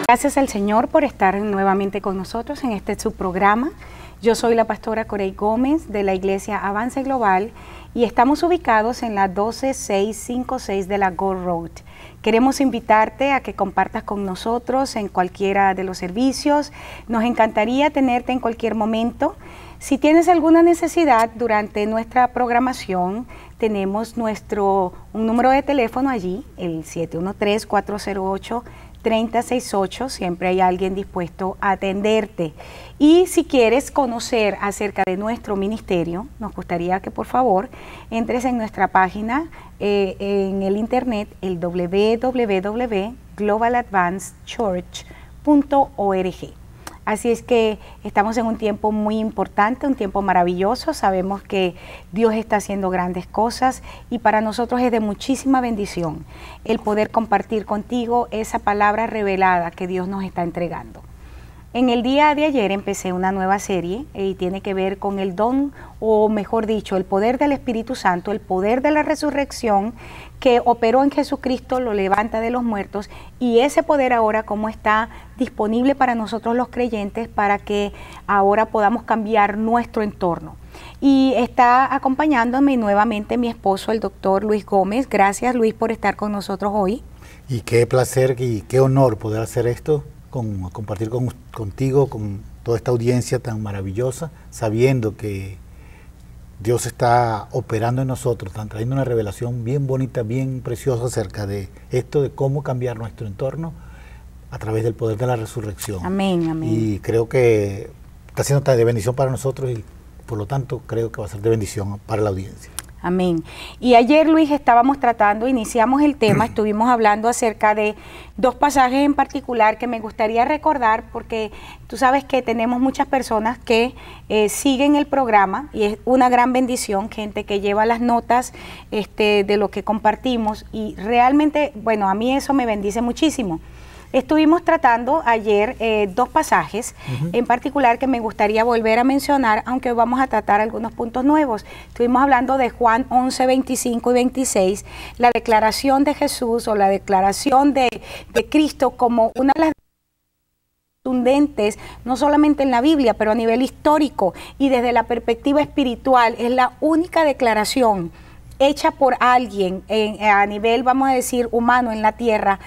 Gracias al Señor por estar nuevamente con nosotros en este su programa. Yo soy la pastora Corey Gómez de la Iglesia Avance Global y estamos ubicados en la 12656 de la Gold Road. Queremos invitarte a que compartas con nosotros en cualquiera de los servicios. Nos encantaría tenerte en cualquier momento. Si tienes alguna necesidad durante nuestra programación, tenemos un número de teléfono allí, el 713-408-3068. Siempre hay alguien dispuesto a atenderte. Y si quieres conocer acerca de nuestro ministerio, nos gustaría que por favor entres en nuestra página en el internet, el www.globaladvancedchurch.org. Así es que estamos en un tiempo muy importante, un tiempo maravilloso. Sabemos que Dios está haciendo grandes cosas y para nosotros es de muchísima bendición el poder compartir contigo esa palabra revelada que Dios nos está entregando. En el día de ayer empecé una nueva serie y tiene que ver con el don, o mejor dicho, el poder del Espíritu Santo, el poder de la resurrección que operó en Jesucristo, lo levanta de los muertos, y ese poder ahora cómo está disponible para nosotros los creyentes para que ahora podamos cambiar nuestro entorno. Y está acompañándome nuevamente mi esposo, el doctor Luis Gómez. Gracias, Luis, por estar con nosotros hoy. Y qué placer y qué honor poder hacer esto, compartir contigo, con toda esta audiencia tan maravillosa, sabiendo que Dios está operando en nosotros, están trayendo una revelación bien bonita, bien preciosa acerca de esto, de cómo cambiar nuestro entorno a través del poder de la resurrección. Amén, amén. Y creo que está siendo de bendición para nosotros y por lo tanto creo que va a ser de bendición para la audiencia. Amén. Y ayer, Luis, iniciamos el tema, estuvimos hablando acerca de dos pasajes en particular que me gustaría recordar, porque tú sabes que tenemos muchas personas que siguen el programa y es una gran bendición, gente que lleva las notas de lo que compartimos y realmente, bueno, a mí eso me bendice muchísimo. Estuvimos tratando ayer dos pasajes en particular que me gustaría volver a mencionar, aunque vamos a tratar algunos puntos nuevos. Estuvimos hablando de Juan 11, 25 y 26, la declaración de Jesús o la declaración de Cristo como una de las contundentes, no solamente en la Biblia, pero a nivel histórico y desde la perspectiva espiritual. Es la única declaración hecha por alguien a nivel, vamos a decir, humano en la tierra,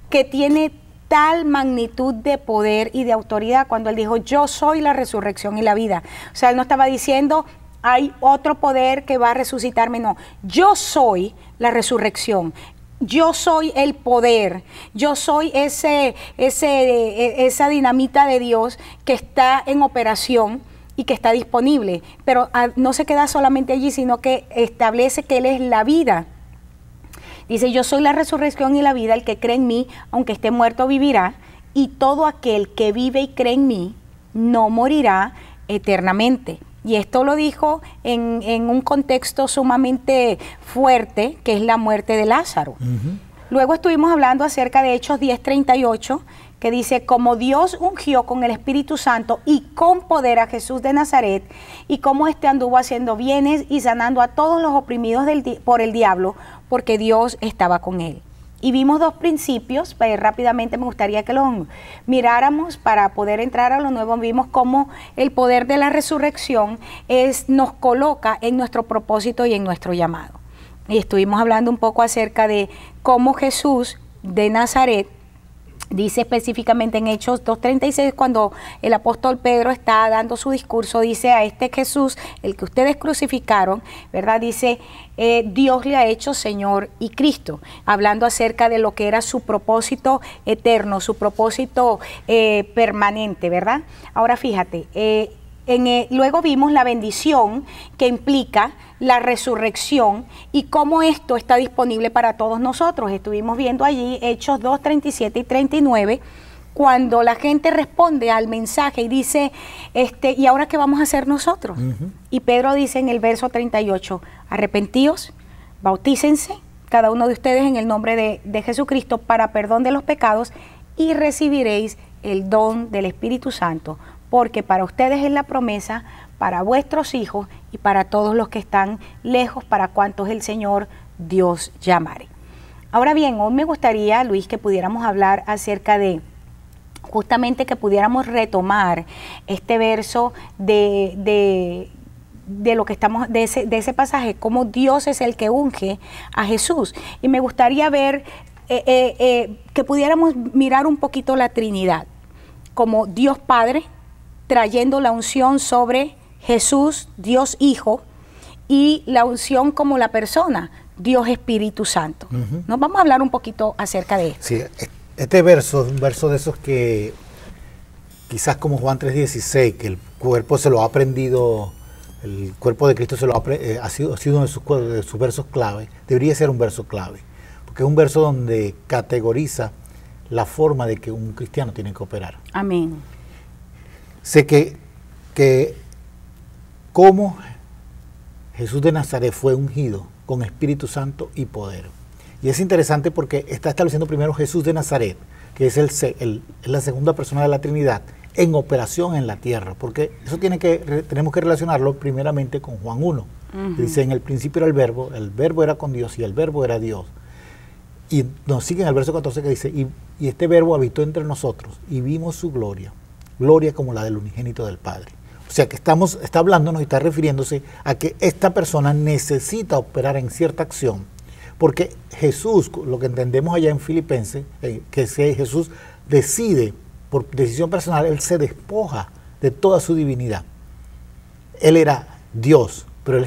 que tiene tal magnitud de poder y de autoridad cuando él dijo, yo soy la resurrección y la vida. O sea, él no estaba diciendo, hay otro poder que va a resucitarme, no. Yo soy la resurrección, yo soy el poder, yo soy esa dinamita de Dios que está en operación y que está disponible. Pero no se queda solamente allí, sino que establece que él es la vida. Dice, yo soy la resurrección y la vida, el que cree en mí, aunque esté muerto, vivirá, y todo aquel que vive y cree en mí, no morirá eternamente. Y esto lo dijo en un contexto sumamente fuerte, que es la muerte de Lázaro. Luego estuvimos hablando acerca de Hechos 10:38, que dice, como Dios ungió con el Espíritu Santo y con poder a Jesús de Nazaret, y cómo éste anduvo haciendo bienes y sanando a todos los oprimidos por el diablo, porque Dios estaba con él. Y vimos dos principios, pues rápidamente me gustaría que los miráramos para poder entrar a lo nuevo. Vimos cómo el poder de la resurrección nos coloca en nuestro propósito y en nuestro llamado. Y estuvimos hablando un poco acerca de cómo Jesús de Nazaret, dice específicamente en Hechos 2:36, cuando el apóstol Pedro está dando su discurso, dice a este Jesús, el que ustedes crucificaron, ¿verdad? Dice, Dios le ha hecho Señor y Cristo, hablando acerca de lo que era su propósito eterno, su propósito permanente, ¿verdad? Ahora fíjate, luego vimos la bendición que implica la resurrección y cómo esto está disponible para todos nosotros. Estuvimos viendo allí Hechos 2, 37 y 39, cuando la gente responde al mensaje y dice, ¿y ahora qué vamos a hacer nosotros? Y Pedro dice en el verso 38, arrepentíos, bautícense, cada uno de ustedes en el nombre de Jesucristo para perdón de los pecados y recibiréis el don del Espíritu Santo, porque para ustedes es la promesa, para vuestros hijos y para todos los que están lejos, para cuantos el Señor Dios llamare. Ahora bien, hoy me gustaría, Luis, que pudiéramos hablar acerca de justamente que pudiéramos retomar este verso de lo que estamos, de ese pasaje, cómo Dios es el que unge a Jesús. Y me gustaría ver que pudiéramos mirar un poquito la Trinidad, como Dios Padre trayendo la unción sobre Jesús, Dios Hijo, y la unción como la persona, Dios Espíritu Santo. Nos vamos a hablar un poquito acerca de esto. Sí, este verso es un verso de esos que quizás como Juan 3:16, que el cuerpo se lo ha aprendido, el cuerpo de Cristo se lo ha sido uno de sus versos clave, debería ser un verso clave, porque es un verso donde categoriza la forma de que un cristiano tiene que operar. Amén. Sé que como Jesús de Nazaret fue ungido con Espíritu Santo y poder. Y es interesante porque está estableciendo primero Jesús de Nazaret, que es la segunda persona de la Trinidad, en operación en la tierra, porque eso tenemos que relacionarlo primeramente con Juan 1. Dice, en el principio era el verbo era con Dios y el verbo era Dios. Y nos sigue en el verso 14 que dice, y este verbo habitó entre nosotros y vimos su gloria como la del unigénito del Padre. O sea que está hablándonos y está refiriéndose a que esta persona necesita operar en cierta acción, porque Jesús, lo que entendemos allá en Filipenses, que Jesús decide, por decisión personal, Él se despoja de toda su divinidad. Él era Dios, pero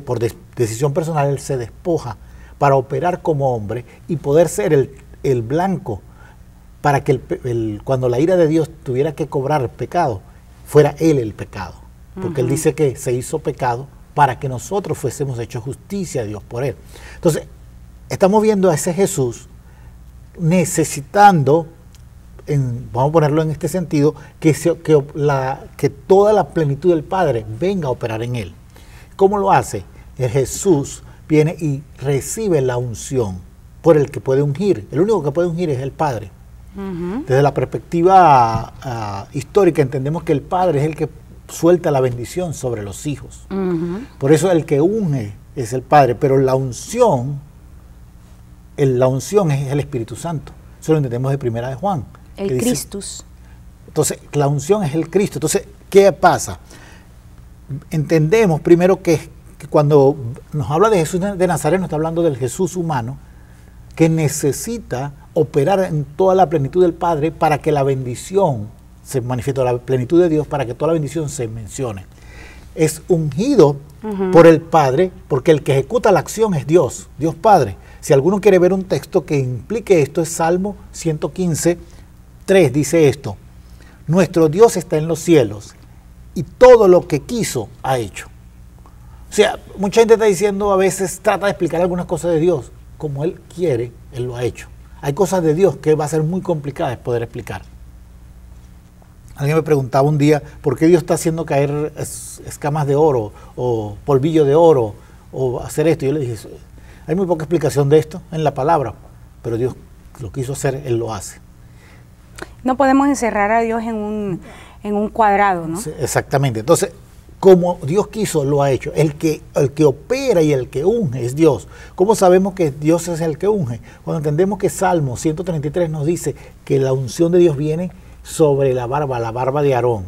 por decisión personal, Él se despoja para operar como hombre y poder ser el blanco para que cuando la ira de Dios tuviera que cobrar pecado, fuera Él el pecado. Porque Él dice que se hizo pecado para que nosotros fuésemos hechos justicia a Dios por Él. Entonces, estamos viendo a ese Jesús necesitando, vamos a ponerlo en este sentido, que toda la plenitud del Padre venga a operar en Él. ¿Cómo lo hace? El Jesús viene y recibe la unción por el que puede ungir. El único que puede ungir es el Padre. Desde la perspectiva histórica entendemos que el Padre es el que suelta la bendición sobre los hijos. Por eso el que unge es el Padre, pero la unción es el Espíritu Santo. Eso lo entendemos de Primera de Juan. El Christus. Entonces, la unción es el Cristo. Entonces, ¿qué pasa? Entendemos primero que cuando nos habla de Jesús de Nazaret, nos está hablando del Jesús humano, que necesita operar en toda la plenitud del Padre para que la bendición se manifieste, la plenitud de Dios, para que toda la bendición se mencione. Es ungido por el Padre, porque el que ejecuta la acción es Dios, Dios Padre. Si alguno quiere ver un texto que implique esto, es Salmo 115:3, dice esto: nuestro Dios está en los cielos y todo lo que quiso ha hecho. O sea, mucha gente está diciendo, a veces trata de explicar algunas cosas de Dios. Como Él quiere, Él lo ha hecho. Hay cosas de Dios que va a ser muy complicadas de poder explicar. Alguien me preguntaba un día, ¿por qué Dios está haciendo caer escamas de oro o polvillo de oro o hacer esto? Y yo le dije, hay muy poca explicación de esto en la palabra, pero Dios lo quiso hacer, Él lo hace. No podemos encerrar a Dios en un cuadrado, ¿no? Sí, exactamente. Entonces, como Dios quiso, lo ha hecho. El que opera y el que unge es Dios. ¿Cómo sabemos que Dios es el que unge? Cuando entendemos que Salmo 133 nos dice que la unción de Dios viene sobre la barba de Aarón.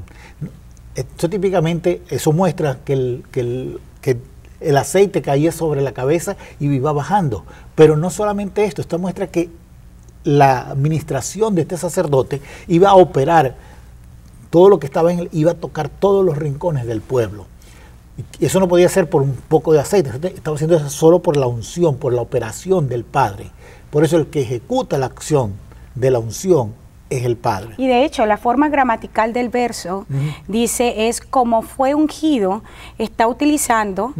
Esto típicamente, eso muestra que el aceite caía sobre la cabeza y iba bajando. Pero no solamente esto muestra que la administración de este sacerdote iba a operar. Todo lo que estaba en él iba a tocar todos los rincones del pueblo. Y eso no podía ser por un poco de aceite, estaba haciendo eso solo por la unción, por la operación del Padre. Por eso el que ejecuta la acción de la unción es el Padre. Y de hecho, la forma gramatical del verso dice, es como fue ungido, está utilizando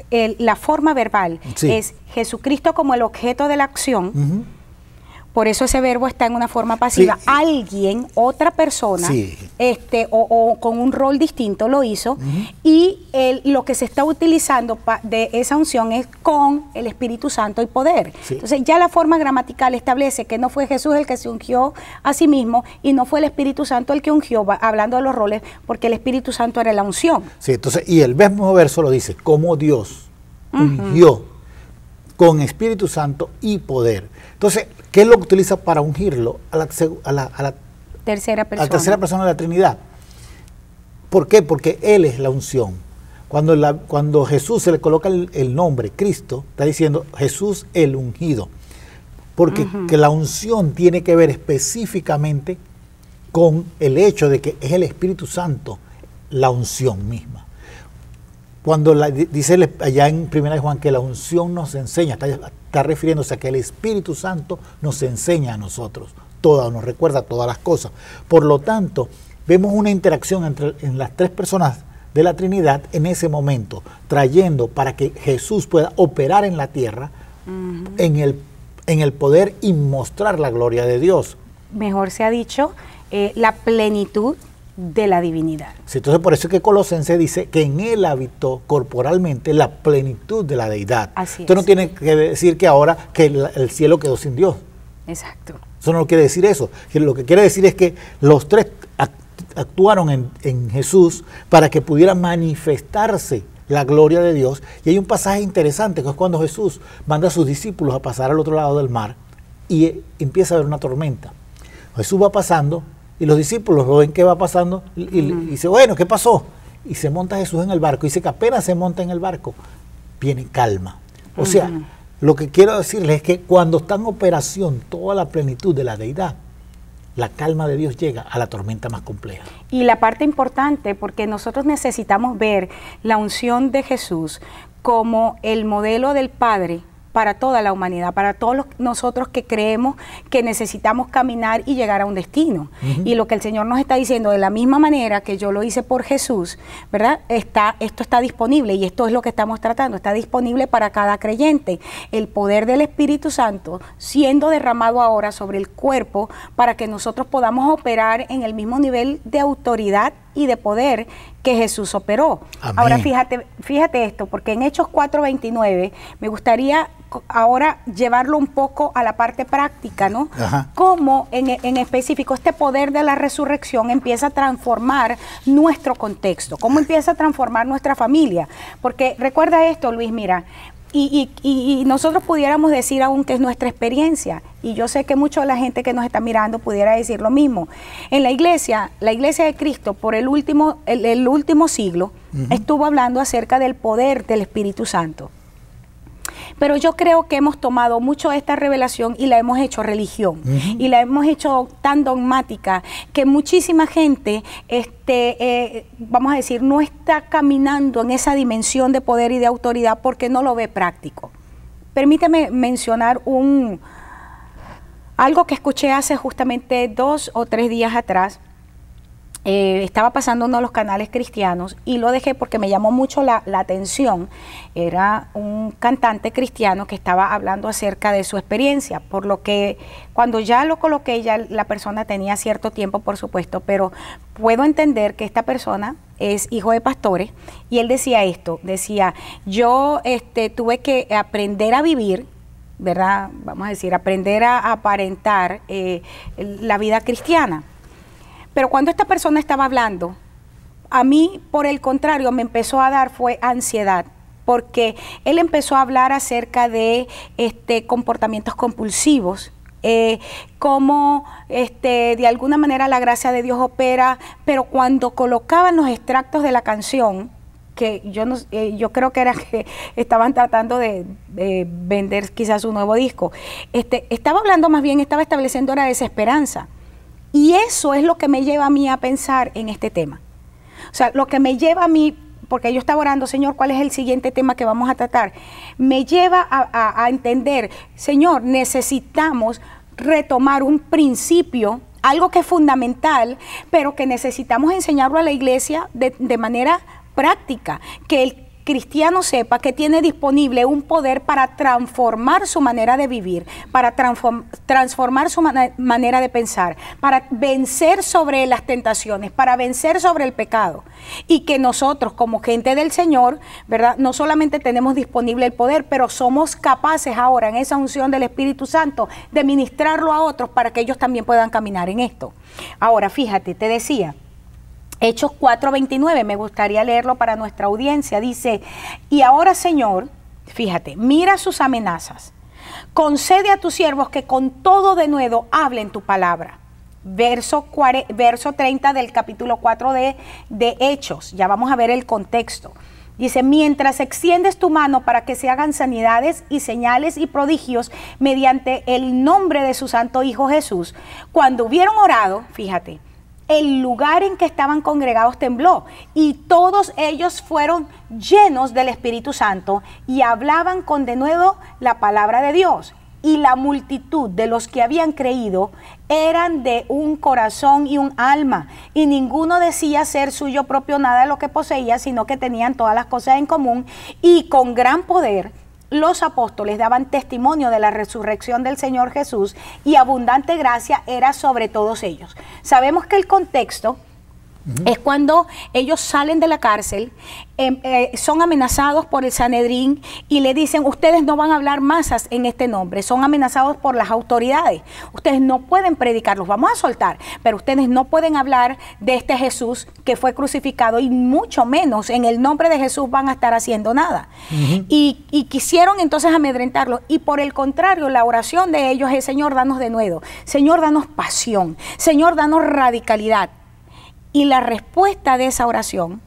la forma verbal. Sí. Es Jesucristo como el objeto de la acción. Por eso ese verbo está en una forma pasiva. Sí. Alguien, otra persona, sí, o con un rol distinto lo hizo, y lo que se está utilizando de esa unción es con el Espíritu Santo y poder. Sí. Entonces ya la forma gramatical establece que no fue Jesús el que se ungió a sí mismo y no fue el Espíritu Santo el que ungió, hablando de los roles, porque el Espíritu Santo era la unción. Sí, entonces, y el mismo verso lo dice, como Dios ungió. con Espíritu Santo y poder. Entonces, ¿qué es lo que utiliza para ungirlo? A la tercera persona. A la tercera persona de la Trinidad. ¿Por qué? Porque Él es la unción. Cuando Jesús se le coloca el nombre Cristo, está diciendo Jesús el ungido. Porque que la unción tiene que ver específicamente con el hecho de que es el Espíritu Santo la unción misma. Cuando dice allá en 1 Juan que la unción nos enseña, está refiriéndose a que el Espíritu Santo nos enseña a nosotros, nos recuerda todas las cosas. Por lo tanto, vemos una interacción en las tres personas de la Trinidad en ese momento, trayendo para que Jesús pueda operar en la tierra, en el poder y mostrar la gloria de Dios. Mejor se ha dicho, la plenitud de la divinidad. Sí, entonces por eso es que Colosenses dice que en Él habitó corporalmente la plenitud de la deidad. Así Esto es. no tiene que decir que ahora que el cielo quedó sin Dios. Exacto. Eso no quiere decir eso. Lo que quiere decir es que los tres actuaron en Jesús para que pudiera manifestarse la gloria de Dios. Y hay un pasaje interesante que es cuando Jesús manda a sus discípulos a pasar al otro lado del mar y empieza a haber una tormenta. Jesús va pasando y los discípulos lo ven que va pasando y dice, bueno, ¿qué pasó? Y se monta Jesús en el barco. Y dice que apenas se monta en el barco, viene calma. O sea, lo que quiero decirles es que cuando está en operación toda la plenitud de la deidad, la calma de Dios llega a la tormenta más compleja. Y la parte importante, porque nosotros necesitamos ver la unción de Jesús como el modelo del Padre para toda la humanidad, para todos nosotros que creemos que necesitamos caminar y llegar a un destino. Y lo que el Señor nos está diciendo, de la misma manera que yo lo hice por Jesús, ¿verdad? Esto está disponible y esto es lo que estamos tratando, está disponible para cada creyente. El poder del Espíritu Santo siendo derramado ahora sobre el cuerpo para que nosotros podamos operar en el mismo nivel de autoridad y de poder que Jesús operó. Amén. Ahora fíjate esto, porque en Hechos 4:29 me gustaría ahora llevarlo un poco a la parte práctica, ¿no? Ajá. Cómo en específico este poder de la resurrección empieza a transformar nuestro contexto, cómo empieza a transformar nuestra familia. Porque recuerda esto, Luis, mira, y nosotros pudiéramos decir aún que es nuestra experiencia, y yo sé que mucha de la gente que nos está mirando pudiera decir lo mismo. En la iglesia de Cristo, por el último siglo, estuvo hablando acerca del poder del Espíritu Santo. Pero yo creo que hemos tomado mucho de esta revelación y la hemos hecho religión, y la hemos hecho tan dogmática que muchísima gente, vamos a decir, no está caminando en esa dimensión de poder y de autoridad porque no lo ve práctico. Permíteme mencionar algo que escuché hace justamente 2 o 3 días atrás. Estaba pasando uno de los canales cristianos y lo dejé porque me llamó mucho la atención. Era un cantante cristiano que estaba hablando acerca de su experiencia, por lo que cuando ya lo coloqué, ya la persona tenía cierto tiempo, por supuesto, pero puedo entender que esta persona es hijo de pastores, y él decía esto, yo tuve que aprender a vivir, ¿verdad? Vamos a decir, aprender a aparentar la vida cristiana. Pero cuando esta persona estaba hablando, a mí, por el contrario, me empezó a dar fue ansiedad, porque él empezó a hablar acerca de comportamientos compulsivos, cómo de alguna manera la gracia de Dios opera, pero cuando colocaban los extractos de la canción, que yo creo que era que estaban tratando de vender quizás un nuevo disco, estaba hablando más bien, estaba estableciendo una desesperanza. Y eso es lo que me lleva a mí a pensar en este tema. O sea, lo que me lleva a mí, porque yo estaba orando, Señor, ¿cuál es el siguiente tema que vamos a tratar? Me lleva a entender, Señor, necesitamos retomar un principio, algo que es fundamental, pero que necesitamos enseñarlo a la iglesia de manera práctica, que el cristiano sepa que tiene disponible un poder para transformar su manera de vivir, para transformar su manera de pensar, para vencer sobre las tentaciones, para vencer sobre el pecado. Y que nosotros como gente del Señor, ¿verdad? No solamente tenemos disponible el poder, pero somos capaces ahora en esa unción del Espíritu Santo de ministrarlo a otros para que ellos también puedan caminar en esto. Ahora, fíjate, te decía, Hechos 4:29, me gustaría leerlo para nuestra audiencia. Dice, y ahora, Señor, Fíjate, mira sus amenazas. Concede a tus siervos que con todo denuedo hablen tu palabra. Verso 30 del capítulo 4 de Hechos. Ya vamos a ver el contexto. Dice, mientras extiendes tu mano para que se hagan sanidades y señales y prodigios mediante el nombre de su santo Hijo Jesús. Cuando hubieron orado, fíjate, el lugar en que estaban congregados tembló y todos ellos fueron llenos del Espíritu Santo y hablaban con denuedo la palabra de Dios. Y la multitud de los que habían creído eran de un corazón y un alma, y ninguno decía ser suyo propio nada de lo que poseía, sino que tenían todas las cosas en común, y con gran poder los apóstoles daban testimonio de la resurrección del Señor Jesús, y abundante gracia era sobre todos ellos. Sabemos que el contexto es cuando ellos salen de la cárcel, son amenazados por el Sanedrín y le dicen, ustedes no van a hablar más en este nombre, son amenazados por las autoridades, ustedes no pueden predicar, los vamos a soltar, pero ustedes no pueden hablar de este Jesús que fue crucificado y mucho menos en el nombre de Jesús van a estar haciendo nada. Y quisieron entonces amedrentarlo, y por el contrario, la oración de ellos es, Señor, danos denuedo, Señor, danos pasión, Señor, danos radicalidad. Y la respuesta de esa oración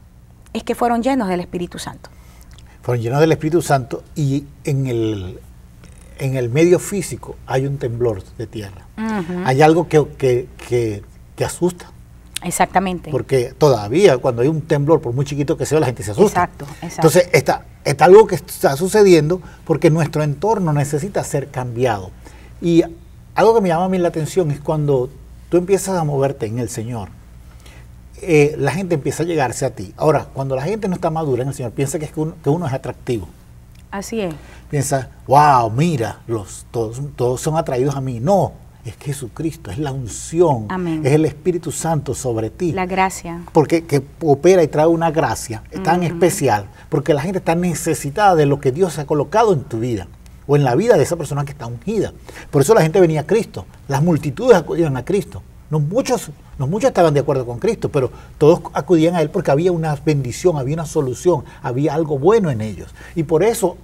es que fueron llenos del Espíritu Santo. Fueron llenos del Espíritu Santo, y en el medio físico hay un temblor de tierra. Hay algo que asusta. Exactamente. Porque todavía cuando hay un temblor, por muy chiquito que sea, la gente se asusta. Exacto. Entonces está algo que está sucediendo porque nuestro entorno necesita ser cambiado. Y algo que me llama a mí la atención es cuando tú empiezas a moverte en el Señor. La gente empieza a llegarse a ti. Ahora, cuando la gente no está madura en el Señor, piensa que uno es atractivo. Así es. Piensa, wow, mira, todos son atraídos a mí. No, es que Jesucristo, es la unción, amén, es el Espíritu Santo sobre ti. La gracia. Porque que opera y trae una gracia tan especial, porque la gente está necesitada de lo que Dios ha colocado en tu vida, o en la vida de esa persona que está ungida. Por eso la gente venía a Cristo, las multitudes acudían a Cristo. No muchos estaban de acuerdo con Cristo, pero todos acudían a Él porque había una bendición, había una solución, había algo bueno en ellos. Y por eso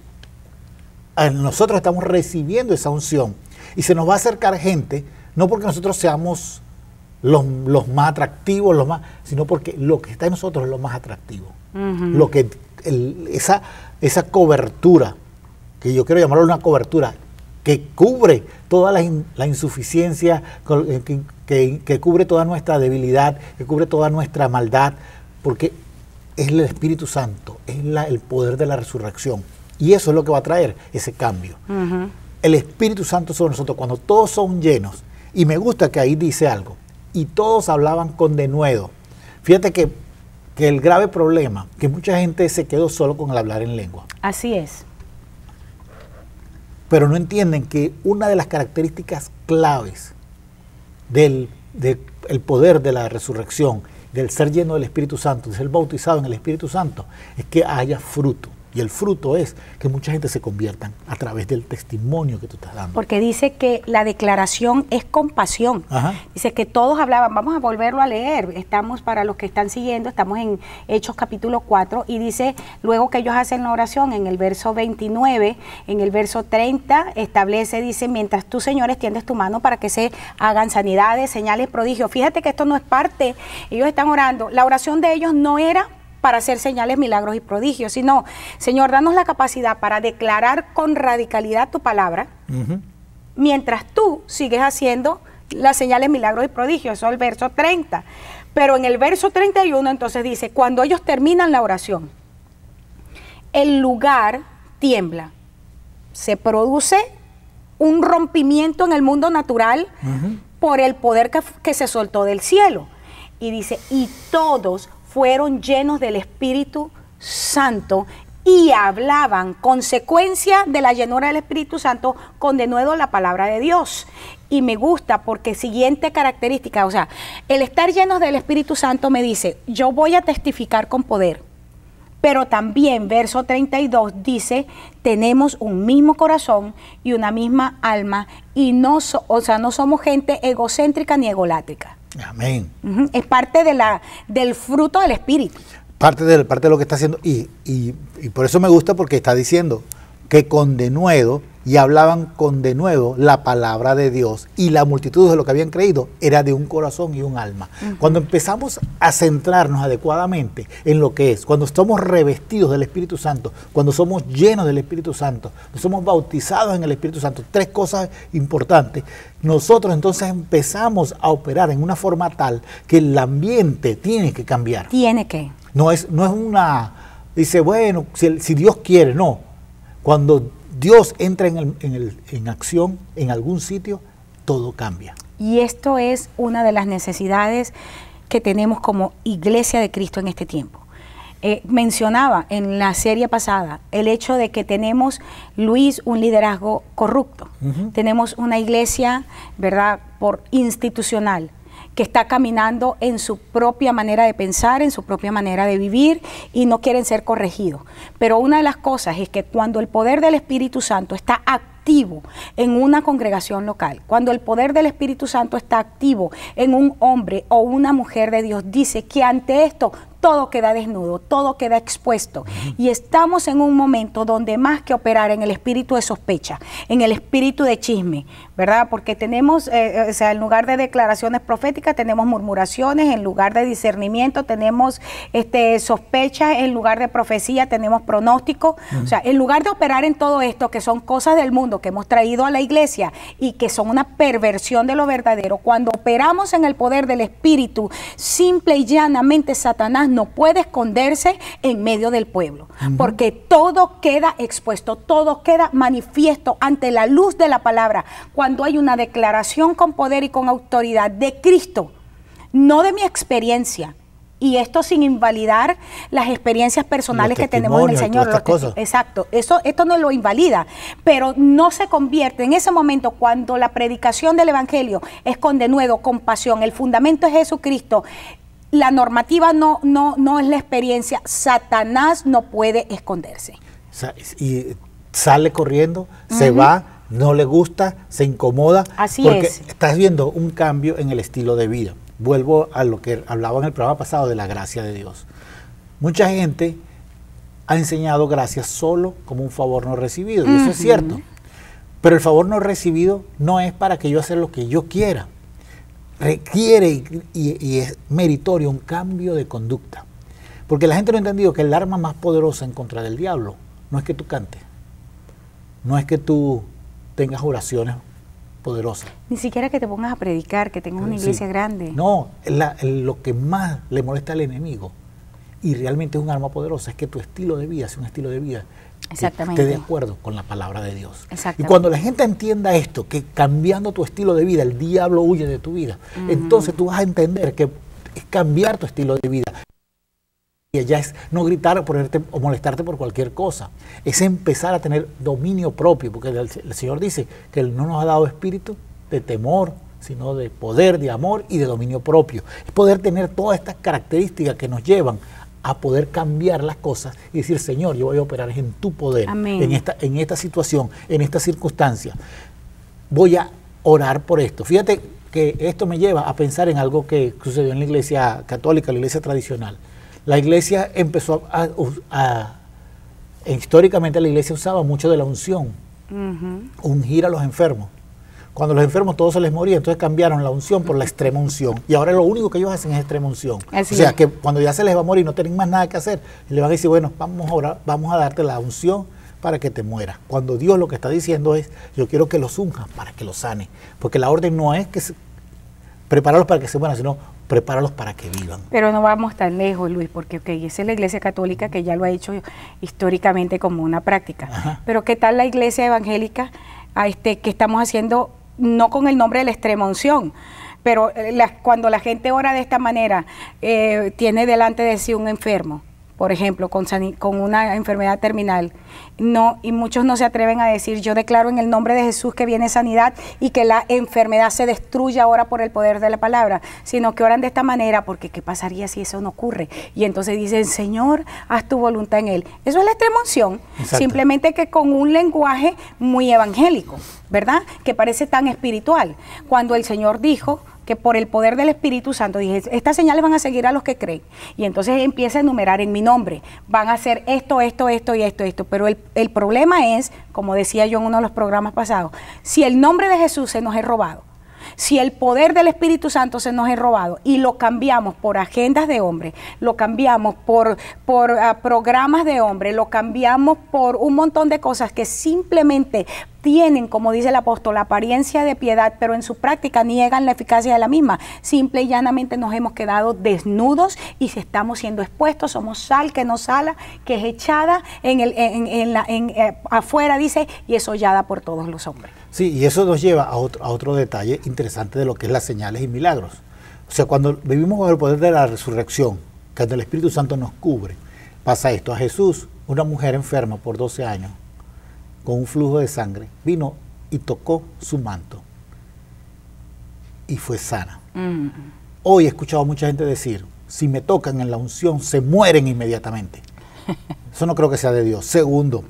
nosotros estamos recibiendo esa unción. Y se nos va a acercar gente, no porque nosotros seamos los más atractivos, sino porque lo que está en nosotros es lo más atractivo. Lo que esa cobertura, que yo quiero llamarlo una cobertura, que cubre toda la insuficiencia, que cubre toda nuestra debilidad, que cubre toda nuestra maldad, porque es el Espíritu Santo, es el poder de la resurrección. Y eso es lo que va a traer ese cambio. El Espíritu Santo sobre nosotros, cuando todos son llenos. Y me gusta que ahí dice algo, y todos hablaban con denuedo. Fíjate que el grave problema, que mucha gente se quedó solo con el hablar en lengua. Así es. Pero no entienden que una de las características claves del poder de la resurrección, del ser lleno del Espíritu Santo, de ser bautizado en el Espíritu Santo, es que haya fruto. Y el fruto es que mucha gente se conviertan a través del testimonio que tú estás dando. Porque dice que la declaración es compasión. Dice que todos hablaban, vamos a volverlo a leer, estamos, para los que están siguiendo, estamos en Hechos capítulo 4, y dice, luego que ellos hacen la oración, en el verso 29, en el verso 30, establece, dice, mientras tú, Señor, extiendes tu mano para que se hagan sanidades, señales, prodigios. Fíjate que esto no es parte, ellos están orando, la oración de ellos no era para hacer señales, milagros y prodigios, sino, Señor, danos la capacidad para declarar con radicalidad tu palabra, mientras tú sigues haciendo las señales, milagros y prodigios. Eso es el verso 30. Pero en el verso 31 entonces dice, cuando ellos terminan la oración, el lugar tiembla, se produce un rompimiento en el mundo natural por el poder que se soltó del cielo. Y dice, y todos fueron llenos del Espíritu Santo y hablaban, consecuencia de la llenura del Espíritu Santo, con denuedo la palabra de Dios. Y me gusta porque siguiente característica, o sea, el estar llenos del Espíritu Santo me dice, yo voy a testificar con poder, pero también verso 32 dice, tenemos un mismo corazón y una misma alma, y no somos gente egocéntrica ni egolátrica. Amén. Es parte del fruto del Espíritu. Parte de lo que está haciendo, y por eso me gusta, porque está diciendo, que con denuedo, y hablaban con denuedo la palabra de Dios, y la multitud de lo que habían creído era de un corazón y un alma. Cuando empezamos a centrarnos adecuadamente en lo que es, cuando somos revestidos del Espíritu Santo, cuando somos llenos del Espíritu Santo, somos bautizados en el Espíritu Santo, tres cosas importantes, nosotros entonces empezamos a operar en una forma tal que el ambiente tiene que cambiar. Tiene que. No es una, dice, bueno, si Dios quiere, no. Cuando Dios entra en acción en algún sitio, todo cambia. Y esto es una de las necesidades que tenemos como Iglesia de Cristo en este tiempo. Mencionaba en la serie pasada el hecho de que tenemos, Luis, un liderazgo corrupto. Tenemos una iglesia, ¿verdad?, institucional, que está caminando en su propia manera de pensar, en su propia manera de vivir, y no quieren ser corregidos. Pero una de las cosas es que cuando el poder del Espíritu Santo está activo en una congregación local, cuando el poder del Espíritu Santo está activo en un hombre o una mujer de Dios, dice que ante esto todo queda desnudo, todo queda expuesto. Y estamos en un momento donde más que operar en el espíritu de sospecha, en el espíritu de chisme, ¿verdad? Porque tenemos, o sea, en lugar de declaraciones proféticas, tenemos murmuraciones, en lugar de discernimiento, tenemos sospecha, en lugar de profecía, tenemos pronóstico. O sea, en lugar de operar en todo esto, que son cosas del mundo que hemos traído a la iglesia y que son una perversión de lo verdadero, cuando operamos en el poder del espíritu, simple y llanamente Satanás no puede esconderse en medio del pueblo, porque todo queda expuesto, todo queda manifiesto ante la luz de la palabra, cuando hay una declaración con poder y con autoridad de Cristo, no de mi experiencia. Y esto sin invalidar las experiencias personales que tenemos en el Señor. Exacto, esto no lo invalida, pero no se convierte en ese momento cuando la predicación del Evangelio es con denuedo, con pasión, el fundamento es Jesucristo. La normativa no es la experiencia. Satanás no puede esconderse. Y sale corriendo, se va, no le gusta, se incomoda. Así porque es. Estás viendo un cambio en el estilo de vida. Vuelvo a lo que hablaba en el programa pasado de la gracia de Dios. Mucha gente ha enseñado gracia solo como un favor no recibido, y eso es cierto. Pero el favor no recibido no es para que yo haga lo que yo quiera. Requiere y es meritorio un cambio de conducta. Porque la gente no ha entendido que el arma más poderosa en contra del diablo no es que tú cantes, no es que tú tengas oraciones poderosas. Ni siquiera que te pongas a predicar, que tengas una iglesia grande. No, lo que más le molesta al enemigo, y realmente es un arma poderosa, es que tu estilo de vida sea un estilo de vida Exactamente. esté de acuerdo con la palabra de Dios. Exactamente. Y cuando la gente entienda esto, que cambiando tu estilo de vida, el diablo huye de tu vida, entonces tú vas a entender que es cambiar tu estilo de vida. Y ya es no gritar o molestarte por cualquier cosa, es empezar a tener dominio propio, porque el Señor dice que Él no nos ha dado espíritu de temor, sino de poder, de amor y de dominio propio. Es poder tener todas estas características que nos llevan a poder cambiar las cosas y decir, Señor, yo voy a operar en tu poder, en esta situación, en esta circunstancia. Voy a orar por esto. Fíjate que esto me lleva a pensar en algo que sucedió en la iglesia católica, la iglesia tradicional. La iglesia empezó históricamente la iglesia usaba mucho de la unción, ungir a los enfermos. Cuando los enfermos todos se les moría, entonces cambiaron la unción por la extrema unción. Y ahora lo único que ellos hacen es extrema unción. Así o sea, es. que cuando ya se les va a morir, no tienen más nada que hacer, le van a decir, bueno, vamos a orar, vamos a darte la unción para que te mueras. Cuando Dios lo que está diciendo es, yo quiero que los unjas para que los sane. Porque la orden no es que prepararlos para que se mueran, sino prepáralos para que vivan. Pero no vamos tan lejos, Luis, porque esa es la iglesia católica que ya lo ha hecho históricamente como una práctica. Ajá. Pero ¿qué tal la iglesia evangélica que estamos haciendo, no con el nombre de la extrema unción, pero cuando la gente ora de esta manera, tiene delante de sí un enfermo, por ejemplo, con una enfermedad terminal, y muchos no se atreven a decir, yo declaro en el nombre de Jesús que viene sanidad y que la enfermedad se destruya ahora por el poder de la palabra, sino que oran de esta manera, porque ¿qué pasaría si eso no ocurre? Y entonces dicen, Señor, haz tu voluntad en él. Eso es la extrema unción, simplemente que con un lenguaje muy evangélico, ¿verdad? Que parece tan espiritual, cuando el Señor dijo, que por el poder del Espíritu Santo, dije, estas señales van a seguir a los que creen. Y entonces empieza a enumerar en mi nombre, van a hacer esto, esto, esto y esto, esto. Pero el problema es, como decía yo en uno de los programas pasados, si el nombre de Jesús se nos es robado, si el poder del Espíritu Santo se nos es robado y lo cambiamos por agendas de hombres, lo cambiamos por programas de hombres, lo cambiamos por un montón de cosas que simplemente tienen, como dice el apóstol, la apariencia de piedad, pero en su práctica niegan la eficacia de la misma. Simple y llanamente nos hemos quedado desnudos y si estamos siendo expuestos, somos sal que no sala, que es echada afuera, dice, y es hollada por todos los hombres. Sí, y eso nos lleva a otro detalle interesante de lo que es las señales y milagros. O sea, cuando vivimos con el poder de la resurrección, cuando el Espíritu Santo nos cubre, pasa esto. A Jesús, una mujer enferma por 12 años, con un flujo de sangre, vino y tocó su manto y fue sana. Hoy he escuchado a mucha gente decir, si me tocan en la unción, se mueren inmediatamente. Eso no creo que sea de Dios. Segundo,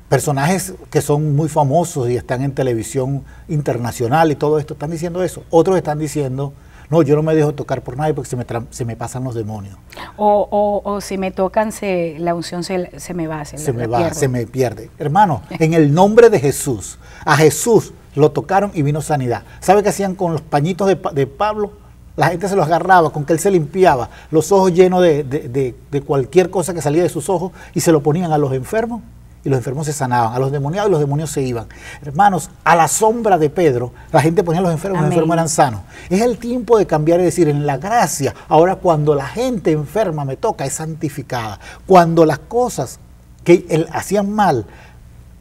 personajes que son muy famosos y están en televisión internacional y todo esto, están diciendo eso. Otros están diciendo, no, yo no me dejo tocar por nadie porque se me pasan los demonios. O si me tocan, la unción se me va. Se me pierde. Hermano, en el nombre de Jesús, a Jesús lo tocaron y vino sanidad. ¿Sabe qué hacían con los pañitos de Pablo? La gente se los agarraba, con que él se limpiaba los ojos llenos de cualquier cosa que salía de sus ojos y se lo ponían a los enfermos. Y los enfermos se sanaban, a los demoniados y los demonios se iban. Hermanos, a la sombra de Pedro, la gente ponía a los enfermos, los enfermos eran sanos. Es el tiempo de cambiar y decir, en la gracia, ahora cuando la gente enferma me toca, es santificada. Cuando las cosas que hacían mal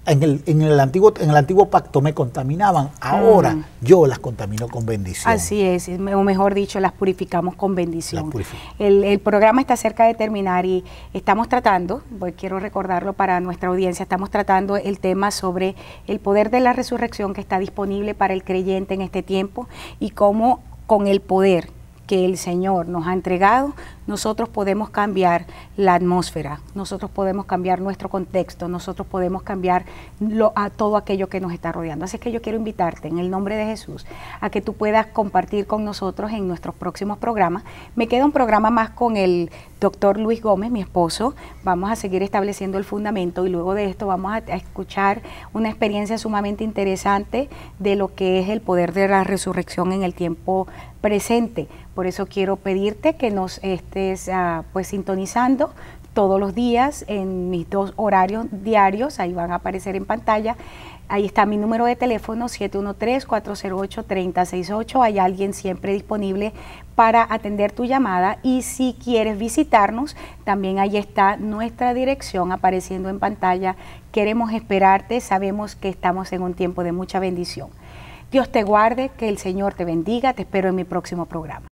en el antiguo pacto me contaminaban, ahora yo las contamino con bendición. Así es, o mejor dicho, las purificamos con bendición. El programa está cerca de terminar y estamos tratando, pues quiero recordarlo para nuestra audiencia, estamos tratando el tema sobre el poder de la resurrección que está disponible para el creyente en este tiempo y cómo con el poder que el Señor nos ha entregado, nosotros podemos cambiar la atmósfera, nosotros podemos cambiar nuestro contexto, nosotros podemos cambiar a todo aquello que nos está rodeando. Así que yo quiero invitarte en el nombre de Jesús a que tú puedas compartir con nosotros en nuestros próximos programas. Me queda un programa más con el doctor Luis Gómez, mi esposo. Vamos a seguir estableciendo el fundamento y luego de esto vamos a escuchar una experiencia sumamente interesante de lo que es el poder de la resurrección en el tiempo presente. Por eso quiero pedirte que nos estés pues sintonizando todos los días en mis 2 horarios diarios, ahí van a aparecer en pantalla. Ahí está mi número de teléfono, 713-408-3068. Hay alguien siempre disponible para atender tu llamada. Y si quieres visitarnos, también ahí está nuestra dirección apareciendo en pantalla. Queremos esperarte, sabemos que estamos en un tiempo de mucha bendición. Dios te guarde, que el Señor te bendiga. Te espero en mi próximo programa.